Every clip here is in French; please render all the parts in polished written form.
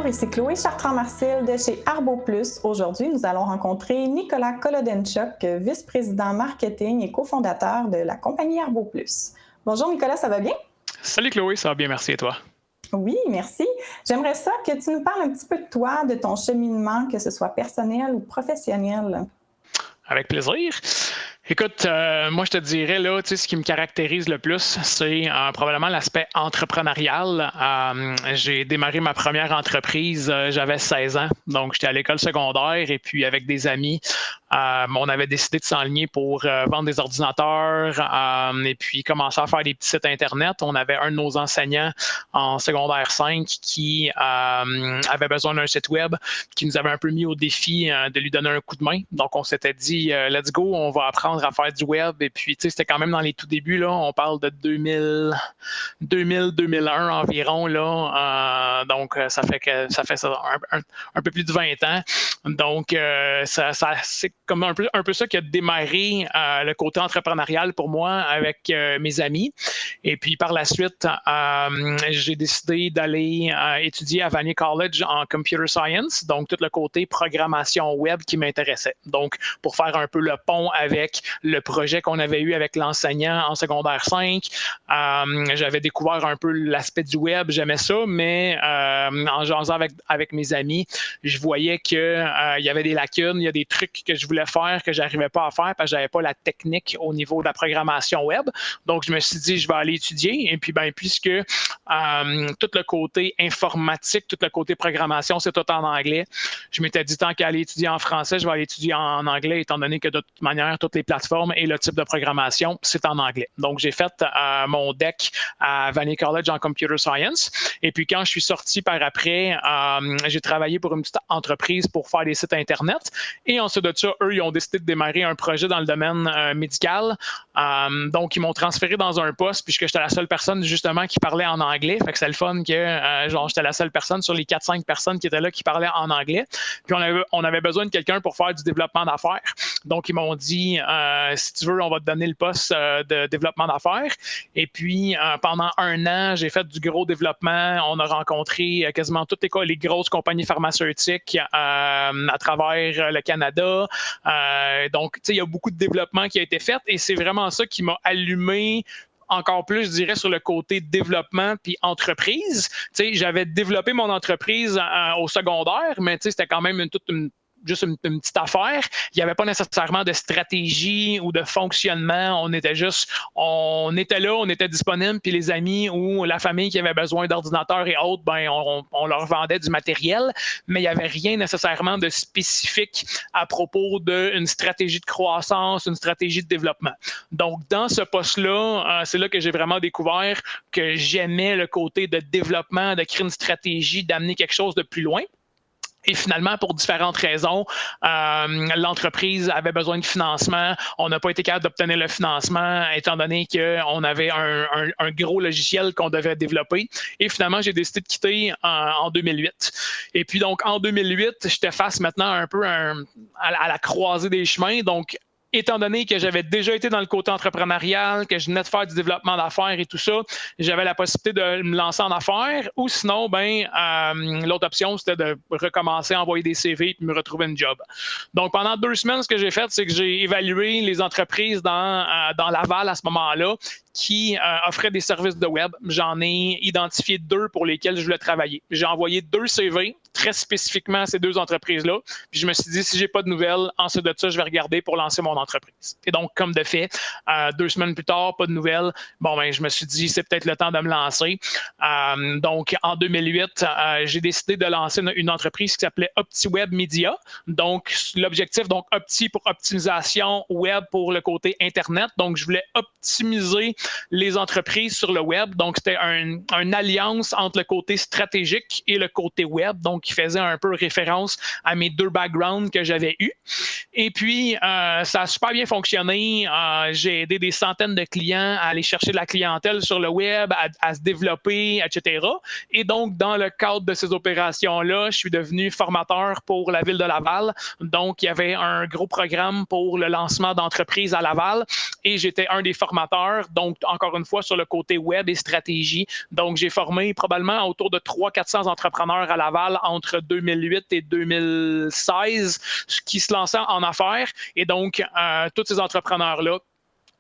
ici Chloé Chartrand-Marcel de chez Arbo Plus. Aujourd'hui, nous allons rencontrer Nicolas Kolodenchuk, vice-président marketing et cofondateur de la compagnie Arbo Plus. Bonjour Nicolas, ça va bien? Salut Chloé, ça va bien, merci et toi? Oui, merci. J'aimerais ça que tu nous parles un petit peu de toi, de ton cheminement, que ce soit personnel ou professionnel. Avec plaisir. Écoute, moi je te dirais là, tu sais, ce qui me caractérise le plus, c'est probablement l'aspect entrepreneurial. J'ai démarré ma première entreprise, j'avais 16 ans, donc j'étais à l'école secondaire et puis avec des amis, on avait décidé de s'enligner pour vendre des ordinateurs et puis commencer à faire des petits sites internet. On avait un de nos enseignants en secondaire 5 qui avait besoin d'un site web, qui nous avait un peu mis au défi de lui donner un coup de main. Donc on s'était dit, let's go, on va apprendre à faire du web. Et puis, tu sais, c'était quand même dans les tout débuts, là. On parle de 2000-2001 environ, là. Donc, ça fait ça un peu plus de 20 ans. Donc, c'est comme un peu ça qui a démarré le côté entrepreneurial pour moi avec mes amis. Et puis, par la suite, j'ai décidé d'aller étudier à Vanier College en Computer Science, donc tout le côté programmation web qui m'intéressait. Donc, pour faire un peu le pont avec le projet qu'on avait eu avec l'enseignant en secondaire 5. J'avais découvert un peu l'aspect du web, j'aimais ça, mais en jasant avec mes amis, je voyais qu'il y avait des lacunes, il y a des trucs que je voulais faire que je n'arrivais pas à faire parce que je n'avais pas la technique au niveau de la programmation web. Donc, je me suis dit, je vais aller étudier. Et puis, puisque tout le côté informatique, tout le côté programmation, c'est tout en anglais, je m'étais dit, tant qu'à aller étudier en français, je vais aller étudier en anglais, étant donné que de toute manière, toutes les plateformes et le type de programmation, c'est en anglais. Donc, j'ai fait mon DEC à Vanier College en Computer Science. Et puis, quand je suis sorti par après, j'ai travaillé pour une petite entreprise pour faire des sites Internet. Et ensuite de ça, eux, ils ont décidé de démarrer un projet dans le domaine médical. Donc, ils m'ont transféré dans un poste puisque j'étais la seule personne, justement, qui parlait en anglais. Fait que c'est le fun que, j'étais la seule personne sur les 4-5 personnes qui étaient là qui parlaient en anglais. Puis, on avait besoin de quelqu'un pour faire du développement d'affaires. Donc, ils m'ont dit, si tu veux, on va te donner le poste de développement d'affaires. Et puis, pendant un an, j'ai fait du gros développement. On a rencontré quasiment toutes les grosses compagnies pharmaceutiques à travers le Canada. Donc, tu sais, il y a beaucoup de développement qui a été fait et c'est vraiment ça qui m'a allumé encore plus, je dirais, sur le côté développement puis entreprise. Tu sais, j'avais développé mon entreprise au secondaire, mais tu sais, c'était quand même juste une petite affaire. Il n'y avait pas nécessairement de stratégie ou de fonctionnement. On était là, on était disponible, puis les amis ou la famille qui avait besoin d'ordinateurs et autres, on leur vendait du matériel, mais il n'y avait rien nécessairement de spécifique à propos d'une stratégie de croissance, une stratégie de développement. Donc, dans ce poste-là, c'est là que j'ai vraiment découvert que j'aimais le côté de développement, de créer une stratégie, d'amener quelque chose de plus loin. Et finalement, pour différentes raisons, l'entreprise avait besoin de financement. On n'a pas été capable d'obtenir le financement étant donné qu'on avait un gros logiciel qu'on devait développer. Et finalement, j'ai décidé de quitter en 2008. Et puis donc, en 2008, j'étais face maintenant un peu à la croisée des chemins. Donc, étant donné que j'avais déjà été dans le côté entrepreneurial, que je venais de faire du développement d'affaires et tout ça, j'avais la possibilité de me lancer en affaires ou sinon, l'autre option, c'était de recommencer à envoyer des CV et me retrouver une job. Donc, pendant 2 semaines, ce que j'ai fait, c'est que j'ai évalué les entreprises dans Laval à ce moment-là qui offraient des services de web. J'en ai identifié 2 pour lesquels je voulais travailler. J'ai envoyé 2 CV très spécifiquement à ces 2 entreprises-là. Puis je me suis dit, si j'ai pas de nouvelles, ensuite de ça, je vais regarder pour lancer mon entreprise. Et donc, comme de fait, 2 semaines plus tard, pas de nouvelles. Je me suis dit, c'est peut-être le temps de me lancer. Donc, en 2008, j'ai décidé de lancer une entreprise qui s'appelait OptiWeb Media. Donc, l'objectif, Opti pour optimisation web pour le côté Internet. Donc, je voulais optimiser les entreprises sur le web. Donc, c'était une alliance entre le côté stratégique et le côté web. Donc, qui faisait un peu référence à mes 2 backgrounds que j'avais eus. Et puis, ça a super bien fonctionné. J'ai aidé des centaines de clients à aller chercher de la clientèle sur le web, à se développer, etc. Et donc, dans le cadre de ces opérations-là, je suis devenu formateur pour la ville de Laval. Donc, il y avait un gros programme pour le lancement d'entreprises à Laval et j'étais un des formateurs. Donc, donc encore une fois sur le côté web et stratégie. Donc, j'ai formé probablement autour de 300-400 entrepreneurs à Laval entre 2008 et 2016 qui se lançaient en affaires. Et donc, tous ces entrepreneurs-là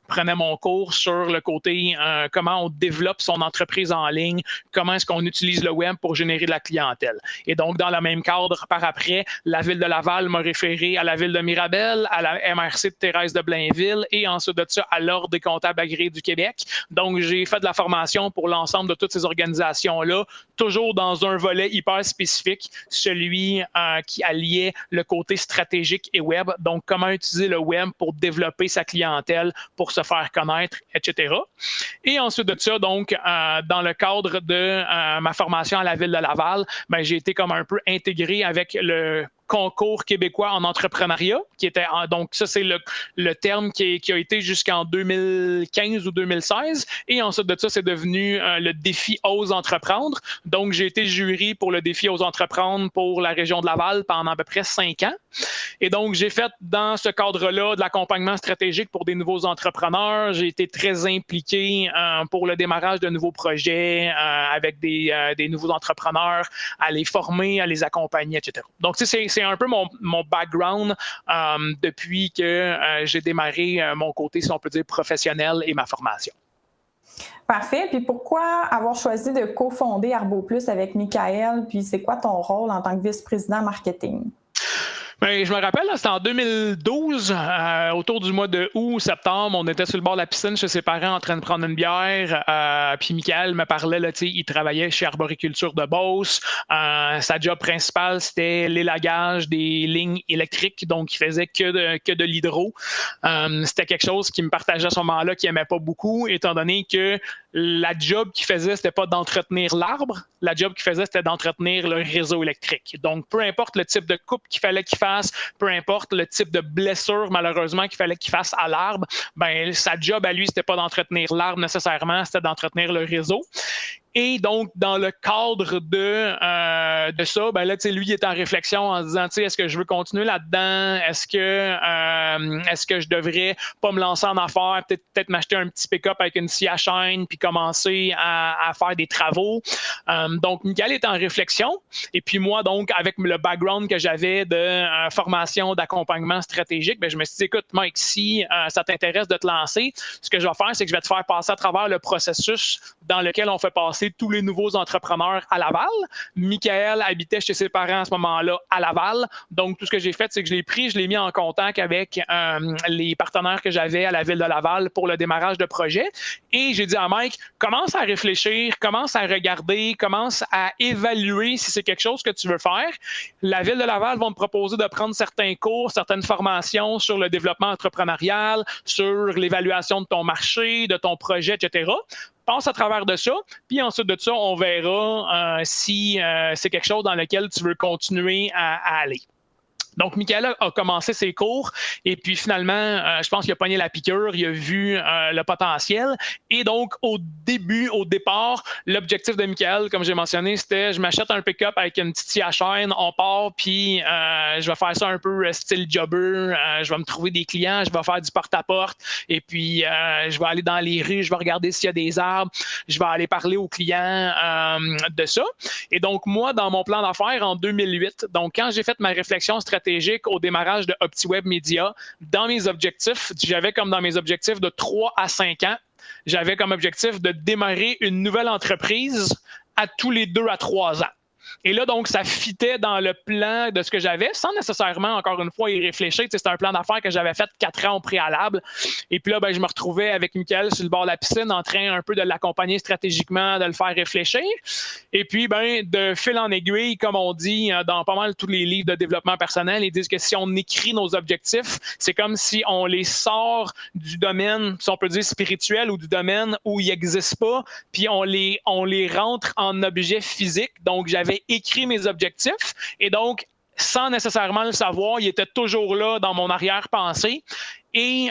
prenait mon cours sur le côté comment on développe son entreprise en ligne, comment est-ce qu'on utilise le web pour générer de la clientèle. Et donc, dans le même cadre, par après, la Ville de Laval m'a référé à la Ville de Mirabel, à la MRC de Thérèse de Blainville et ensuite de ça, à l'Ordre des comptables agréés du Québec. Donc, j'ai fait de la formation pour l'ensemble de toutes ces organisations-là, toujours dans un volet hyper spécifique, celui qui alliait le côté stratégique et web. Donc, comment utiliser le web pour développer sa clientèle, pour se faire connaître, etc. Et ensuite de ça, donc, dans le cadre de ma formation à la Ville de Laval, ben, j'ai été comme un peu intégré avec le concours québécois en entrepreneuriat, qui était donc ça c'est le terme qui a été jusqu'en 2015 ou 2016, et ensuite de ça c'est devenu le défi Ose entreprendre. Donc j'ai été jury pour le défi Ose entreprendre pour la région de Laval pendant à peu près 5 ans. Et donc j'ai fait dans ce cadre-là de l'accompagnement stratégique pour des nouveaux entrepreneurs. J'ai été très impliqué pour le démarrage de nouveaux projets avec des nouveaux entrepreneurs, à les former, à les accompagner, etc. Donc c'est un peu mon background depuis que j'ai démarré mon côté, si on peut dire, professionnel et ma formation. Parfait. Puis pourquoi avoir choisi de cofonder ArboPlus avec Michael? Puis c'est quoi ton rôle en tant que vice-président marketing? Bien, je me rappelle, c'était en 2012, autour du mois de août, septembre, on était sur le bord de la piscine chez ses parents en train de prendre une bière. Puis Michael me parlait, là, il travaillait chez Arboriculture de Beauce. Sa job principale, c'était l'élagage des lignes électriques, donc il faisait que de l'hydro. C'était quelque chose qui me partageait à ce moment-là, qu'il n'aimait pas beaucoup, étant donné que la job qu'il faisait, c'était pas d'entretenir l'arbre. La job qu'il faisait, c'était d'entretenir le réseau électrique. Donc, peu importe le type de coupe qu'il fallait qu'il fasse, peu importe le type de blessure, malheureusement, qu'il fallait qu'il fasse à l'arbre, ben, sa job à lui, c'était pas d'entretenir l'arbre nécessairement, c'était d'entretenir le réseau. Et donc, dans le cadre de ça, ben là, lui, il est en réflexion en se disant, est-ce que je veux continuer là-dedans? Est-ce que je devrais pas me lancer en affaires, peut-être m'acheter un petit pick-up avec une scie à chaîne, puis commencer à faire des travaux? Donc, Michael est en réflexion. Et puis moi, donc, avec le background que j'avais de formation, d'accompagnement stratégique, ben, je me suis dit, écoute, Mike, si ça t'intéresse de te lancer, ce que je vais faire, c'est que je vais te faire passer à travers le processus dans lequel on fait passer tous les nouveaux entrepreneurs à Laval. Michael habitait chez ses parents à ce moment-là à Laval. Donc, tout ce que j'ai fait, c'est que je l'ai pris, je l'ai mis en contact avec les partenaires que j'avais à la Ville de Laval pour le démarrage de projet. Et j'ai dit à Mike, commence à réfléchir, commence à regarder, commence à évaluer si c'est quelque chose que tu veux faire. La Ville de Laval va me proposer de prendre certains cours, certaines formations sur le développement entrepreneurial, sur l'évaluation de ton marché, de ton projet, etc. Passe à travers de ça, puis ensuite de ça, on verra si c'est quelque chose dans lequel tu veux continuer à aller. Donc, Michael a commencé ses cours et puis finalement, je pense qu'il a pogné la piqûre, il a vu le potentiel. Et donc, au départ, l'objectif de Michael, comme j'ai mentionné, c'était je m'achète un pick-up avec une petite scie à chaîne, on part, puis je vais faire ça un peu style jobber, je vais me trouver des clients, je vais faire du porte-à-porte et puis je vais aller dans les rues, je vais regarder s'il y a des arbres, je vais aller parler aux clients de ça. Et donc, moi, dans mon plan d'affaires en 2008, donc quand j'ai fait ma réflexion stratégique au démarrage de OptiWeb Media, dans mes objectifs, j'avais comme dans mes objectifs de 3 à 5 ans, j'avais comme objectif de démarrer une nouvelle entreprise à tous les 2 à 3 ans. Et là, donc, ça fitait dans le plan de ce que j'avais, sans nécessairement, encore une fois, y réfléchir. C'était un plan d'affaires que j'avais fait 4 ans au préalable. Et puis là, ben, je me retrouvais avec Michael sur le bord de la piscine, en train un peu de l'accompagner stratégiquement, de le faire réfléchir. Et puis, ben, de fil en aiguille, comme on dit dans pas mal tous les livres de développement personnel, ils disent que si on écrit nos objectifs, c'est comme si on les sort du domaine, si on peut dire spirituel, ou du domaine où ils n'existent pas, puis on les rentre en objets physiques. Donc, j'avais écrit mes objectifs et donc, sans nécessairement le savoir, il était toujours là dans mon arrière-pensée. Et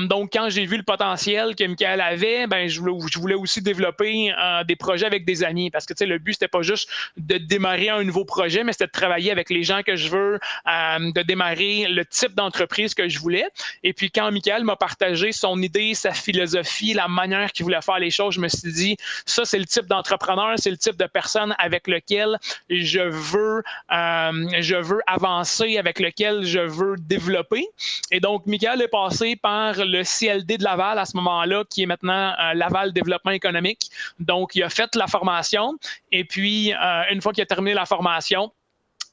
donc, quand j'ai vu le potentiel que Michael avait, ben, je voulais aussi développer des projets avec des amis parce que le but, c'était pas juste de démarrer un nouveau projet, mais c'était de travailler avec les gens que je veux, de démarrer le type d'entreprise que je voulais. Et puis, quand Michael m'a partagé son idée, sa philosophie, la manière qu'il voulait faire les choses, je me suis dit, ça, c'est le type d'entrepreneur, c'est le type de personne avec lequel je veux avancer, avec lequel je veux développer. Et donc, Michael est passé par le CLD de Laval à ce moment-là, qui est maintenant Laval Développement économique. Donc, il a fait la formation et puis, une fois qu'il a terminé la formation,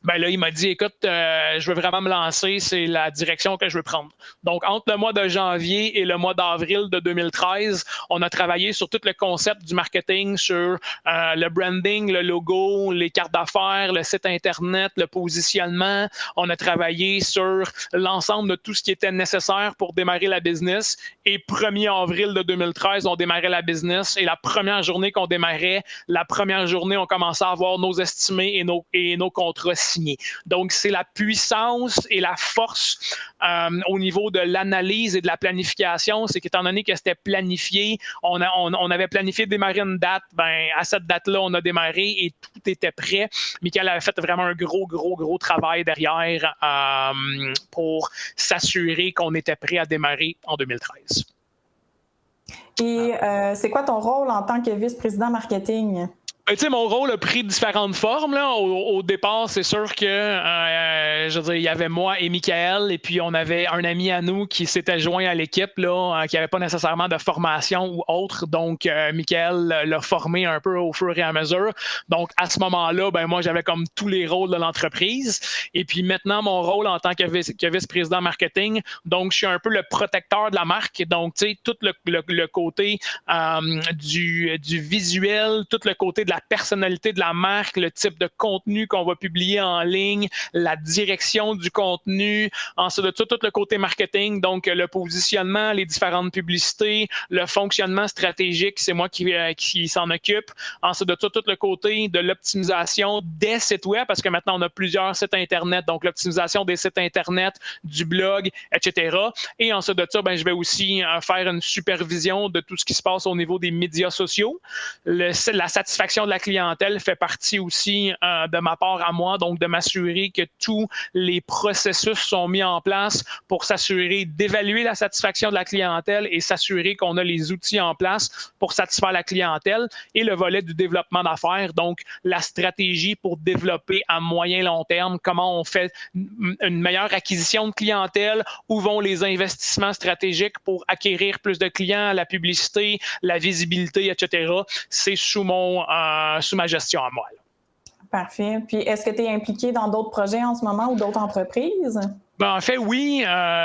ben là, il m'a dit, écoute, je veux vraiment me lancer, c'est la direction que je veux prendre. Donc, entre le mois de janvier et le mois d'avril de 2013, on a travaillé sur tout le concept du marketing, sur le branding, le logo, les cartes d'affaires, le site Internet, le positionnement. On a travaillé sur l'ensemble de tout ce qui était nécessaire pour démarrer la business. Et 1er avril de 2013, on démarrait la business. Et la première journée qu'on démarrait, on commençait à avoir nos estimés et nos contrats signés. Donc, c'est la puissance et la force au niveau de l'analyse et de la planification. C'est qu'étant donné que c'était planifié, on avait planifié de démarrer une date, ben, à cette date-là, on a démarré et tout était prêt. Michael avait fait vraiment un gros travail derrière pour s'assurer qu'on était prêt à démarrer en 2013. Et c'est quoi ton rôle en tant que vice-président marketing? Tu sais, mon rôle a pris différentes formes. Là. Au départ, c'est sûr que je veux dire, il y avait moi et Michael, et puis on avait un ami à nous qui s'était joint à l'équipe, là, qui n'avait pas nécessairement de formation ou autre. Donc, Michael l'a formé un peu au fur et à mesure. Donc, à ce moment-là, ben moi, j'avais comme tous les rôles de l'entreprise. Et puis maintenant, mon rôle en tant que vice-président marketing, donc je suis un peu le protecteur de la marque. Donc, tu sais, tout le côté du visuel, tout le côté de la personnalité de la marque, le type de contenu qu'on va publier en ligne, la direction du contenu, ensuite de ça, tout le côté marketing, donc le positionnement, les différentes publicités, le fonctionnement stratégique, c'est moi qui s'en occupe. Ensuite de ça, tout le côté de l'optimisation des sites web, parce que maintenant, on a plusieurs sites Internet, donc l'optimisation des sites Internet, du blog, etc. Et ensuite de ça, ben, je vais aussi faire une supervision de tout ce qui se passe au niveau des médias sociaux. La satisfaction de la clientèle fait partie aussi de ma part à moi, donc de m'assurer que tous les processus sont mis en place pour s'assurer d'évaluer la satisfaction de la clientèle et s'assurer qu'on a les outils en place pour satisfaire la clientèle, et le volet du développement d'affaires, donc la stratégie pour développer à moyen long terme, comment on fait une meilleure acquisition de clientèle, où vont les investissements stratégiques pour acquérir plus de clients, la publicité, la visibilité, etc. C'est sous ma gestion à moi. Là. Parfait. Puis, est-ce que tu es impliqué dans d'autres projets en ce moment ou d'autres entreprises? Ben, en fait, oui.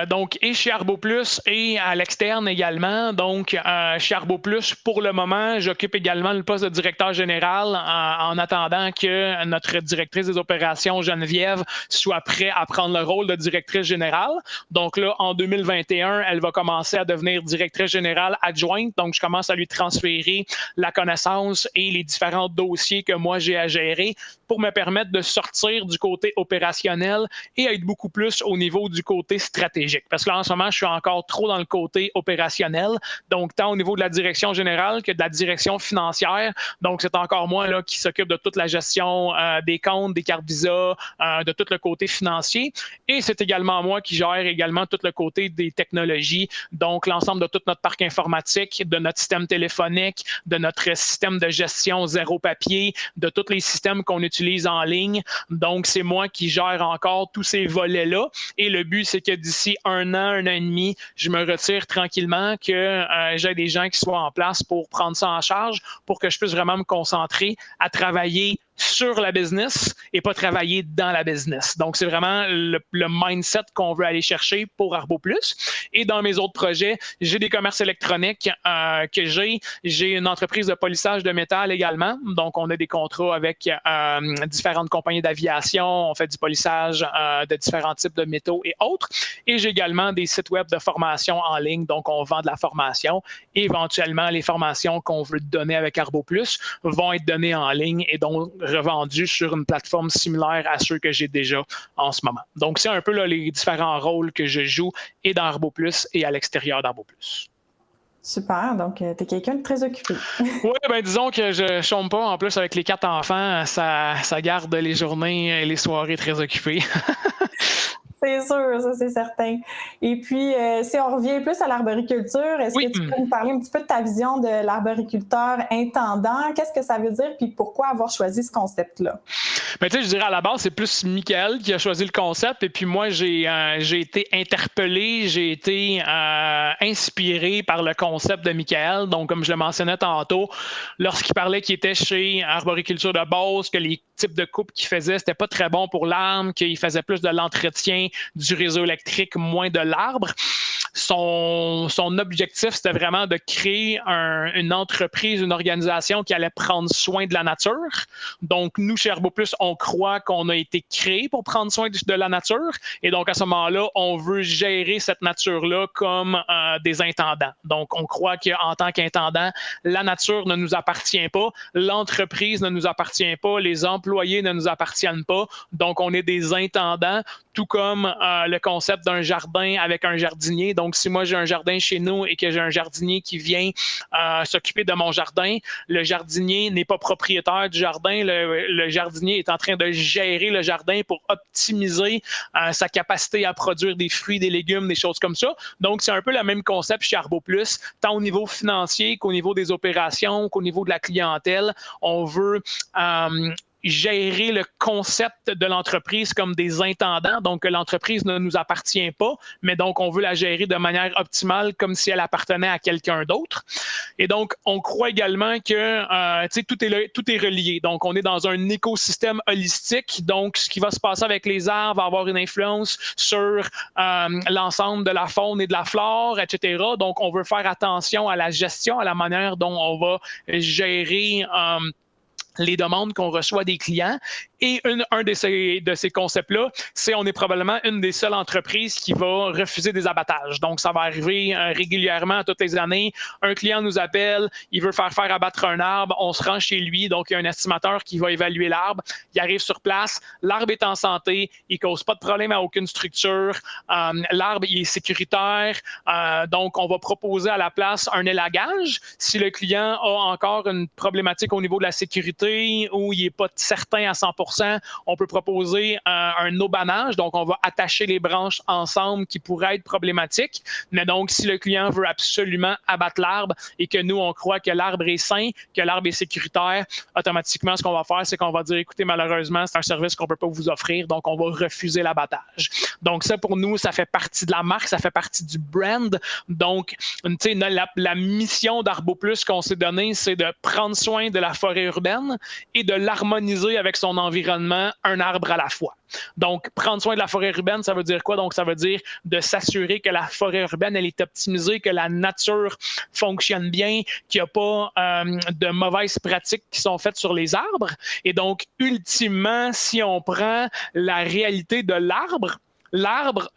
Donc, et chez ArboPlus et à l'externe également. Donc, chez ArboPlus, pour le moment, j'occupe également le poste de directeur général en attendant que notre directrice des opérations, Geneviève, soit prête à prendre le rôle de directrice générale. Donc là, en 2021, elle va commencer à devenir directrice générale adjointe. Donc, je commence à lui transférer la connaissance et les différents dossiers que moi, j'ai à gérer pour me permettre de sortir du côté opérationnel et être beaucoup plus au niveau du côté stratégique. Parce que là, en ce moment, je suis encore trop dans le côté opérationnel, donc tant au niveau de la direction générale que de la direction financière. Donc, c'est encore moi là, qui s'occupe de toute la gestion des comptes, des cartes Visa, de tout le côté financier. Et c'est également moi qui gère également tout le côté des technologies, donc l'ensemble de tout notre parc informatique, de notre système téléphonique, de notre système de gestion zéro papier, de tous les systèmes qu'on utilise en ligne. Donc, c'est moi qui gère encore tous ces volets-là. Et le but, c'est que d'ici un an et demi, je me retire tranquillement, que j'ai des gens qui soient en place pour prendre ça en charge, pour que je puisse vraiment me concentrer à travailler sur la business et pas travailler dans la business. Donc, c'est vraiment le mindset qu'on veut aller chercher pour ArboPlus. Et dans mes autres projets, j'ai des commerces électroniques que j'ai une entreprise de polissage de métal également. Donc, on a des contrats avec différentes compagnies d'aviation. On fait du polissage de différents types de métaux et autres. Et j'ai également des sites web de formation en ligne. Donc, on vend de la formation. Et éventuellement, les formations qu'on veut donner avec ArboPlus vont être données en ligne et donc revendus sur une plateforme similaire à ceux que j'ai déjà en ce moment. Donc, c'est un peu là, les différents rôles que je joue et dans Arbo Plus et à l'extérieur d'Arbo Plus. Super, donc tu es quelqu'un de très occupé. Oui, ben disons que je ne chôme pas. En plus, avec les 4 enfants, ça garde les journées et les soirées très occupées. C'est sûr, ça c'est certain. Et puis, si on revient plus à l'arboriculture, est-ce que tu peux nous parler un petit peu de ta vision de l'arboriculteur intendant? Qu'est-ce que ça veut dire? Puis pourquoi avoir choisi ce concept-là? Ben, tu sais, je dirais à la base, c'est plus Michael qui a choisi le concept. Et puis moi, j'ai été interpellé, j'ai été inspiré par le concept de Michael. Donc, comme je le mentionnais tantôt, lorsqu'il parlait qu'il était chez Arboriculture de Beauce, que les types de coupes qu'il faisait, c'était pas très bon pour l'arbre, qu'il faisait plus de l'entretien du réseau électrique, moins de l'arbre. Son objectif, c'était vraiment de créer une entreprise, une organisation qui allait prendre soin de la nature. Donc, nous, chez Arbo Plus, on croit qu'on a été créé pour prendre soin de la nature. Et donc, à ce moment-là, on veut gérer cette nature-là comme des intendants. Donc, on croit qu'en tant qu'intendant, la nature ne nous appartient pas, l'entreprise ne nous appartient pas, les employés ne nous appartiennent pas. Donc, on est des intendants, tout comme le concept d'un jardin avec un jardinier. Donc, si moi, j'ai un jardin chez nous et que j'ai un jardinier qui vient s'occuper de mon jardin, le jardinier n'est pas propriétaire du jardin. Le jardinier est en train de gérer le jardin pour optimiser sa capacité à produire des fruits, des légumes, des choses comme ça. Donc, c'est un peu le même concept chez Arbo Plus, tant au niveau financier qu'au niveau des opérations, qu'au niveau de la clientèle. On veut gérer le concept de l'entreprise comme des intendants, donc que l'entreprise ne nous appartient pas, mais donc on veut la gérer de manière optimale comme si elle appartenait à quelqu'un d'autre. Et donc, on croit également que tout est relié. Donc, on est dans un écosystème holistique. Donc, ce qui va se passer avec les arbres va avoir une influence sur l'ensemble de la faune et de la flore, etc. Donc, on veut faire attention à la gestion, à la manière dont on va gérer les demandes qu'on reçoit des clients. Et un de ces concepts-là, c'est on est probablement une des seules entreprises qui va refuser des abattages. Donc, ça va arriver régulièrement toutes les années. Un client nous appelle, il veut faire abattre un arbre, on se rend chez lui, donc il y a un estimateur qui va évaluer l'arbre. Il arrive sur place, l'arbre est en santé, il ne cause pas de problème à aucune structure, l'arbre il est sécuritaire, donc on va proposer à la place un élagage. Si le client a encore une problématique au niveau de la sécurité ou il n'est pas certain à 100%, on peut proposer un aubanage. Donc, on va attacher les branches ensemble qui pourraient être problématiques. Mais donc, si le client veut absolument abattre l'arbre et que nous, on croit que l'arbre est sain, que l'arbre est sécuritaire, automatiquement, ce qu'on va faire, c'est qu'on va dire, écoutez, malheureusement, c'est un service qu'on ne peut pas vous offrir, donc on va refuser l'abattage. Donc, ça, pour nous, ça fait partie de la marque, ça fait partie du brand. Donc, tu sais, la mission d'Arbo Plus qu'on s'est donnée, c'est de prendre soin de la forêt urbaine et de l'harmoniser avec son environnement, un arbre à la fois. Donc, prendre soin de la forêt urbaine, ça veut dire quoi? Donc, ça veut dire de s'assurer que la forêt urbaine, elle est optimisée, que la nature fonctionne bien, qu'il n'y a pas de mauvaises pratiques qui sont faites sur les arbres. Et donc, ultimement, si on prend la réalité de l'arbre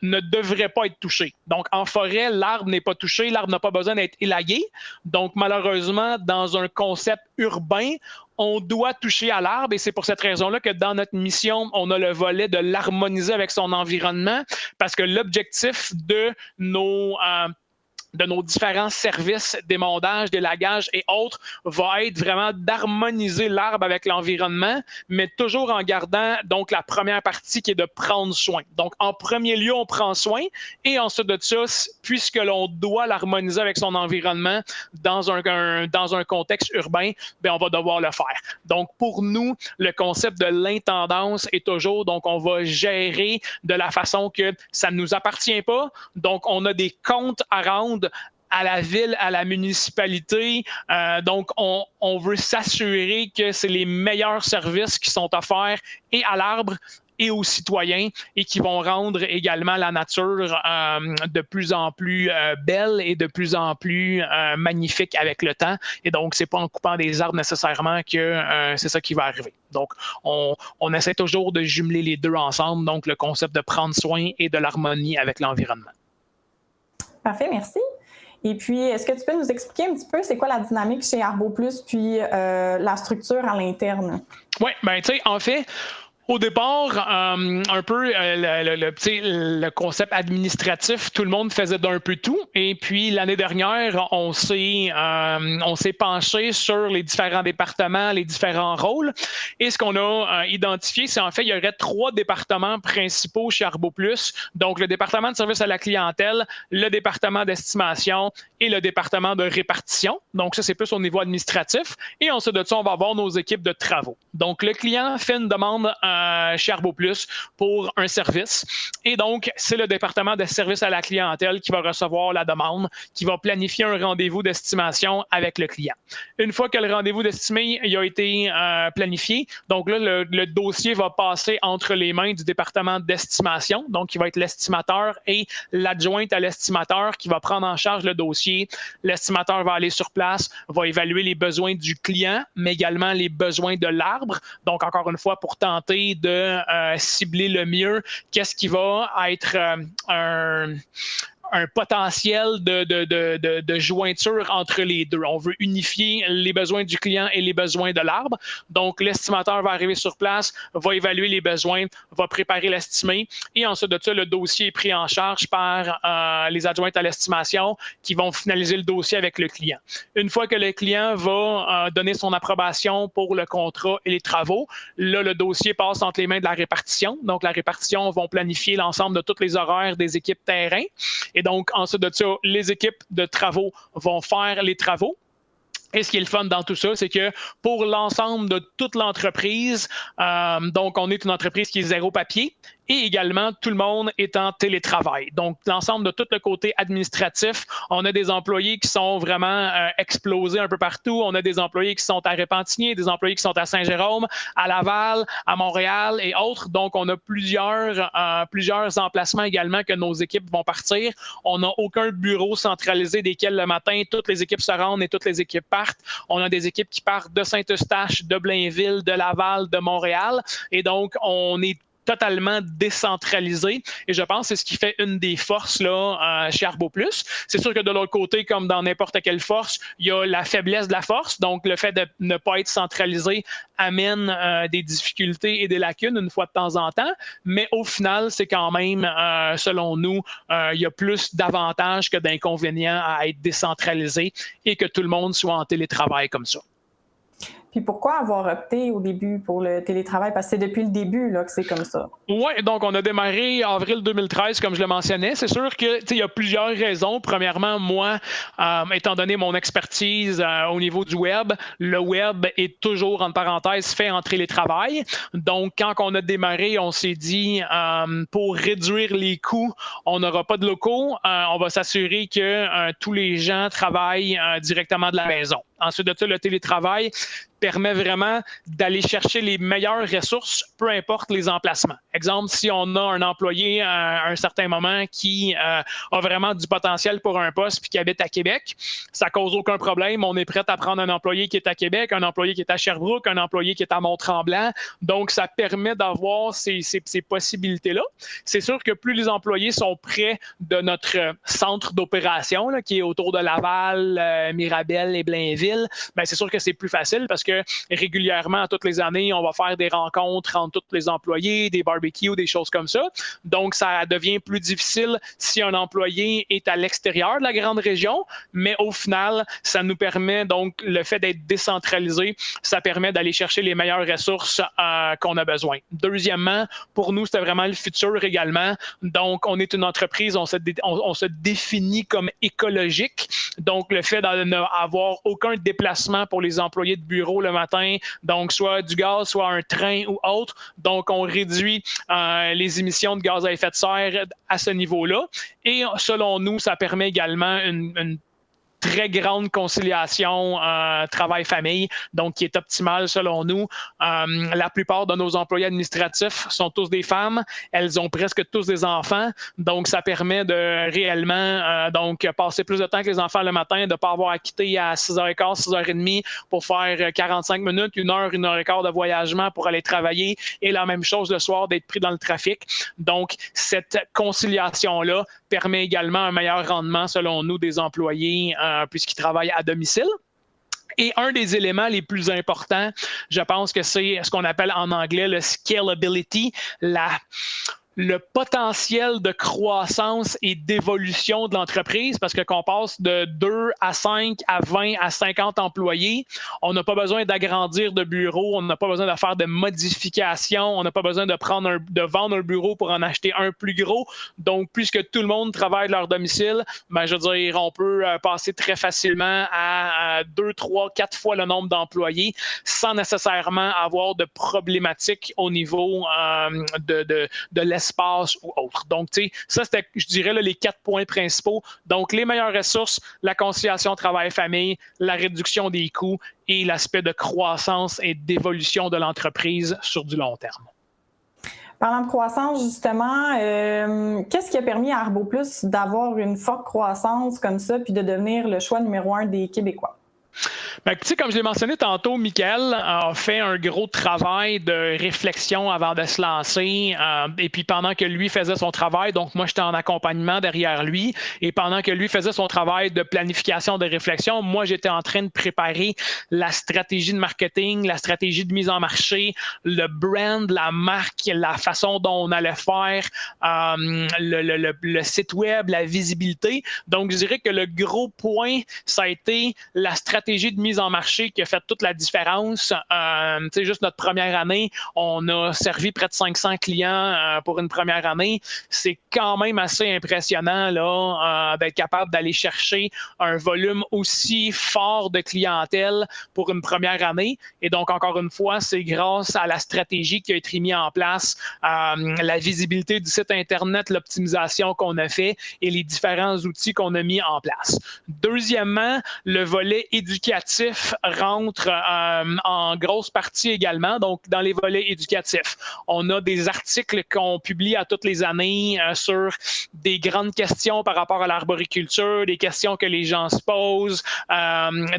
ne devrait pas être touché. Donc, en forêt, l'arbre n'est pas touché, l'arbre n'a pas besoin d'être élagué. Donc, malheureusement, dans un concept urbain, on doit toucher à l'arbre et c'est pour cette raison-là que dans notre mission, on a le volet de l'harmoniser avec son environnement parce que l'objectif de nos différents services d'émondage, d'élagage et autres va être vraiment d'harmoniser l'arbre avec l'environnement, mais toujours en gardant donc la première partie qui est de prendre soin. Donc, en premier lieu, on prend soin et ensuite de ça, puisque l'on doit l'harmoniser avec son environnement dans un contexte urbain, bien, on va devoir le faire. Donc, pour nous, le concept de l'intendance est toujours, donc on va gérer de la façon que ça ne nous appartient pas. Donc, on a des comptes à rendre à la ville, à la municipalité. Donc, on veut s'assurer que c'est les meilleurs services qui sont offerts et à l'arbre et aux citoyens et qui vont rendre également la nature de plus en plus belle et de plus en plus magnifique avec le temps. Et donc, c'est pas en coupant des arbres nécessairement que c'est ça qui va arriver. Donc, on essaie toujours de jumeler les deux ensemble, donc le concept de prendre soin et de l'harmonie avec l'environnement. Parfait, merci. Et puis, est-ce que tu peux nous expliquer un petit peu c'est quoi la dynamique chez Arbo Plus puis la structure à l'interne? Oui, ben tu sais, en fait, au départ, un peu le concept administratif, tout le monde faisait d'un peu tout. Et puis l'année dernière, on s'est penché sur les différents départements, les différents rôles. Et ce qu'on a identifié, c'est en fait, il y aurait 3 départements principaux chez Arbo Plus. Donc le département de service à la clientèle, le département d'estimation et le département de répartition. Donc ça, c'est plus au niveau administratif. Et ensuite de ça, on va avoir nos équipes de travaux. Donc le client fait une demande chez Arbo Plus pour un service. Et donc, c'est le département de service à la clientèle qui va recevoir la demande, qui va planifier un rendez-vous d'estimation avec le client. Une fois que le rendez-vous d'estimé a été planifié, donc là, le dossier va passer entre les mains du département d'estimation, donc qui va être l'estimateur et l'adjointe à l'estimateur qui va prendre en charge le dossier. L'estimateur va aller sur place, va évaluer les besoins du client, mais également les besoins de l'arbre. Donc, encore une fois, pour tenter de cibler le mieux qu'est-ce qui va être un potentiel de jointure entre les deux. On veut unifier les besoins du client et les besoins de l'arbre. Donc, l'estimateur va arriver sur place, va évaluer les besoins, va préparer l'estimé et ensuite de ça, le dossier est pris en charge par les adjointes à l'estimation qui vont finaliser le dossier avec le client. Une fois que le client va donner son approbation pour le contrat et les travaux, là, le dossier passe entre les mains de la répartition. Donc, la répartition vont planifier l'ensemble de tous les horaires des équipes terrain. Et donc, ensuite de ça, les équipes de travaux vont faire les travaux. Et ce qui est le fun dans tout ça, c'est que pour l'ensemble de toute l'entreprise, donc on est une entreprise qui est 0 papier et également tout le monde est en télétravail. Donc l'ensemble de tout le côté administratif, on a des employés qui sont vraiment explosés un peu partout. On a des employés qui sont à Repentigny, des employés qui sont à Saint-Jérôme, à Laval, à Montréal et autres. Donc on a plusieurs emplacements également que nos équipes vont partir. On n'a aucun bureau centralisé desquels le matin toutes les équipes se rendent et toutes les équipes partent. On a des équipes qui partent de Saint-Eustache, de Blainville, de Laval, de Montréal. Et donc, on est totalement décentralisé. Et je pense que c'est ce qui fait une des forces là, chez Arbo Plus. C'est sûr que de l'autre côté, comme dans n'importe quelle force, il y a la faiblesse de la force. Donc, le fait de ne pas être centralisé amène des difficultés et des lacunes une fois de temps en temps. Mais au final, c'est quand même, selon nous, il y a plus d'avantages que d'inconvénients à être décentralisé et que tout le monde soit en télétravail comme ça. Puis pourquoi avoir opté au début pour le télétravail? Parce que c'est depuis le début là, que c'est comme ça. Oui, donc on a démarré en avril 2013, comme je le mentionnais. C'est sûr qu'il y a plusieurs raisons. Premièrement, moi, étant donné mon expertise au niveau du web, le web est toujours, entre parenthèses, fait en télétravail. Donc, quand on a démarré, on s'est dit, pour réduire les coûts, on n'aura pas de locaux. On va s'assurer que tous les gens travaillent directement de la maison. Ensuite de ça, le télétravail permet vraiment d'aller chercher les meilleures ressources, peu importe les emplacements. Exemple, si on a un employé à un certain moment qui a vraiment du potentiel pour un poste puis qui habite à Québec, ça cause aucun problème. On est prêt à prendre un employé qui est à Québec, un employé qui est à Sherbrooke, un employé qui est à Mont-Tremblant. Donc, ça permet d'avoir ces possibilités-là. C'est sûr que plus les employés sont près de notre centre d'opération, là, qui est autour de Laval, Mirabel et Blainville, bien, c'est sûr que c'est plus facile parce que régulièrement, toutes les années, on va faire des rencontres entre tous les employés, des barbecues, des choses comme ça. Donc, ça devient plus difficile si un employé est à l'extérieur de la grande région, mais au final, ça nous permet, donc, le fait d'être décentralisé, ça permet d'aller chercher les meilleures ressources qu'on a besoin. Deuxièmement, pour nous, c'était vraiment le futur également. Donc, on est une entreprise, on se définit comme écologique. Donc, le fait d'avoir aucun déplacement pour les employés de bureau le matin, donc soit du gaz, soit un train ou autre. Donc, on réduit les émissions de gaz à effet de serre à ce niveau-là. Et selon nous, ça permet également une très grande conciliation travail-famille, donc qui est optimale selon nous. La plupart de nos employés administratifs sont tous des femmes. Elles ont presque tous des enfants, donc ça permet de réellement donc passer plus de temps que les enfants le matin, de ne pas avoir à quitter à 6h15, 6h30 pour faire 45 minutes, 1 heure, 1h15 de voyagement pour aller travailler, et la même chose le soir, d'être pris dans le trafic. Donc, cette conciliation-là permet également un meilleur rendement, selon nous, des employés puisqu'ils travaillent à domicile. Et un des éléments les plus importants, je pense que c'est ce qu'on appelle en anglais le scalability, le potentiel de croissance et d'évolution de l'entreprise, parce que qu'on passe de 2 à 5 à 20 à 50 employés, on n'a pas besoin d'agrandir de bureau, on n'a pas besoin de faire de modifications, on n'a pas besoin de vendre un bureau pour en acheter un plus gros. Donc, puisque tout le monde travaille de leur domicile, ben, je veux dire, on peut passer très facilement à 2, 3, 4 fois le nombre d'employés sans nécessairement avoir de problématiques au niveau de l'espace ou autre. Donc, tu sais, ça, c'était, je dirais, là, les 4 points principaux. Donc, les meilleures ressources, la conciliation travail-famille, la réduction des coûts et l'aspect de croissance et d'évolution de l'entreprise sur du long terme. Parlant de croissance, justement, qu'est-ce qui a permis à Arbo Plus d'avoir une forte croissance comme ça puis de devenir le choix numéro 1 des Québécois? Ben, comme je l'ai mentionné tantôt, Michael a fait un gros travail de réflexion avant de se lancer. Et puis pendant que lui faisait son travail, donc moi j'étais en accompagnement derrière lui, et pendant que lui faisait son travail de planification, de réflexion, moi j'étais en train de préparer la stratégie de marketing, la stratégie de mise en marché, le brand, la marque, la façon dont on allait faire le site web, la visibilité. Donc je dirais que le gros point, ça a été la stratégie de mise en marché qui a fait toute la différence. Juste notre première année, on a servi près de 500 clients pour une première année. C'est quand même assez impressionnant là, d'être capable d'aller chercher un volume aussi fort de clientèle pour une première année. Et donc, encore une fois, c'est grâce à la stratégie qui a été mise en place, la visibilité du site Internet, l'optimisation qu'on a fait et les différents outils qu'on a mis en place. Deuxièmement, le volet éducatif rentre en grosse partie également. Donc, dans les volets éducatifs, on a des articles qu'on publie à toutes les années sur des grandes questions par rapport à l'arboriculture, des questions que les gens se posent,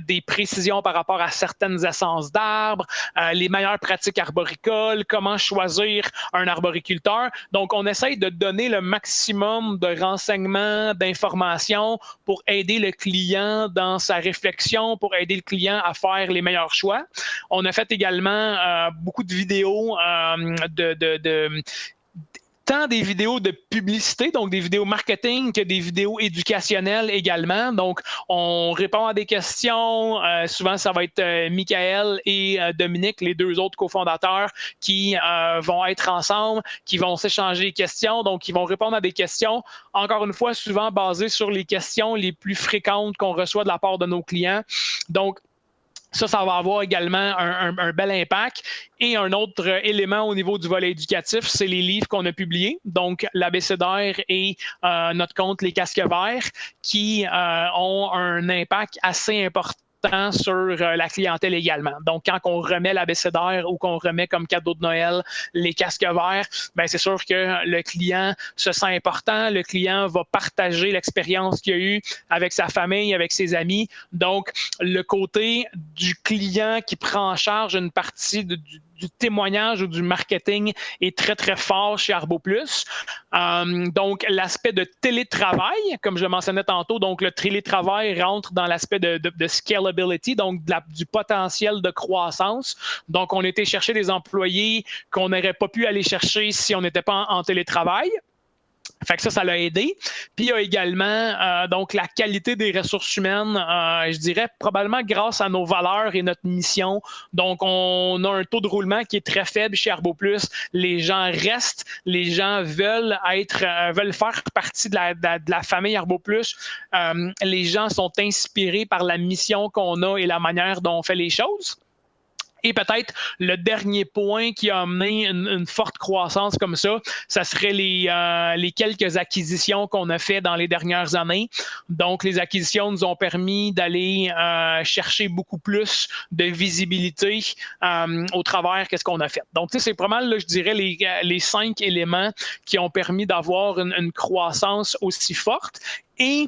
des précisions par rapport à certaines essences d'arbres, les meilleures pratiques arboricoles, comment choisir un arboriculteur. Donc, on essaye de donner le maximum de renseignements, d'informations pour aider le client dans sa réflexion, pour aider le client à faire les meilleurs choix. On a fait également beaucoup de vidéos tant des vidéos de publicité, donc des vidéos marketing, que des vidéos éducationnelles également. Donc, on répond à des questions. Souvent, ça va être Michael et Dominique, les deux autres cofondateurs, qui vont être ensemble, qui vont s'échanger des questions. Donc, ils vont répondre à des questions, encore une fois, souvent basées sur les questions les plus fréquentes qu'on reçoit de la part de nos clients. Donc, ça va avoir également un bel impact. Et un autre élément au niveau du volet éducatif, c'est les livres qu'on a publiés, donc l'abécédaire et notre compte Les Casques Verts, qui ont un impact assez important sur la clientèle également. Donc, quand on remet l'abécédaire ou qu'on remet comme cadeau de Noël les casques verts, ben c'est sûr que le client se sent important, le client va partager l'expérience qu'il a eue avec sa famille, avec ses amis. Donc, le côté du client qui prend en charge une partie du témoignage ou du marketing est très, très fort chez Arbo Plus. Donc, l'aspect de télétravail, comme je le mentionnais tantôt, donc le télétravail rentre dans l'aspect de scalability, donc du potentiel de croissance. Donc, on était chercher des employés qu'on n'aurait pas pu aller chercher si on n'était pas en télétravail. Fait que ça l'a aidé. Puis il y a également donc la qualité des ressources humaines, je dirais probablement grâce à nos valeurs et notre mission. Donc, on a un taux de roulement qui est très faible chez Arbo Plus. Les gens restent, les gens veulent faire partie de la famille Arbo Plus. Les gens sont inspirés par la mission qu'on a et la manière dont on fait les choses. Et peut-être le dernier point qui a amené une forte croissance comme ça serait les quelques acquisitions qu'on a fait dans les dernières années. Donc, les acquisitions nous ont permis d'aller chercher beaucoup plus de visibilité au travers de ce qu'on a fait. Donc, c'est pas mal, là, je dirais, les 5 éléments qui ont permis d'avoir une croissance aussi forte. Et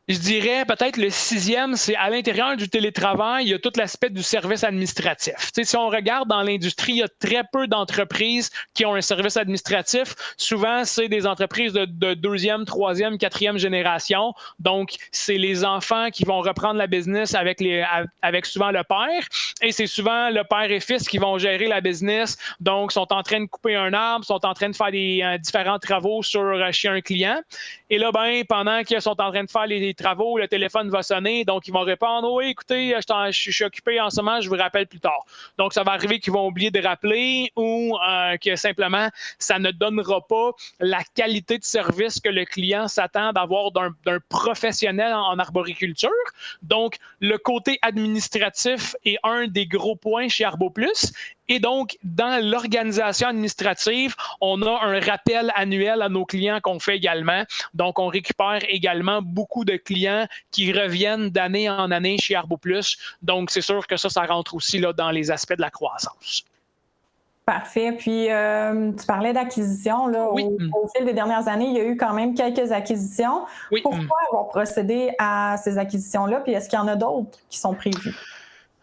je dirais peut-être le 6e, c'est à l'intérieur du télétravail, il y a tout l'aspect du service administratif. Si on regarde dans l'industrie, il y a très peu d'entreprises qui ont un service administratif. Souvent, c'est des entreprises de 2e, 3e, 4e génération. Donc, c'est les enfants qui vont reprendre la business avec souvent le père. Et c'est souvent le père et fils qui vont gérer la business. Donc, sont en train de couper un arbre, sont en train de faire des différents travaux chez un client. Et là, pendant qu'ils sont en train de faire les travaux, le téléphone va sonner, donc ils vont répondre « Oui, écoutez, je suis occupé en ce moment, je vous rappelle plus tard. » Donc, ça va arriver qu'ils vont oublier de rappeler ou que simplement, ça ne donnera pas la qualité de service que le client s'attend d'avoir d'un professionnel en arboriculture. Donc, le côté administratif est un des gros points chez ArboPlus. Et donc, dans l'organisation administrative, on a un rappel annuel à nos clients qu'on fait également. Donc, on récupère également beaucoup de clients qui reviennent d'année en année chez ArboPlus. Donc, c'est sûr que ça rentre aussi là, dans les aspects de la croissance. Parfait. Puis, tu parlais d'acquisition. Oui. Au fil des dernières années, il y a eu quand même quelques acquisitions. Oui. Pourquoi avoir procédé à ces acquisitions-là? Puis, est-ce qu'il y en a d'autres qui sont prévues?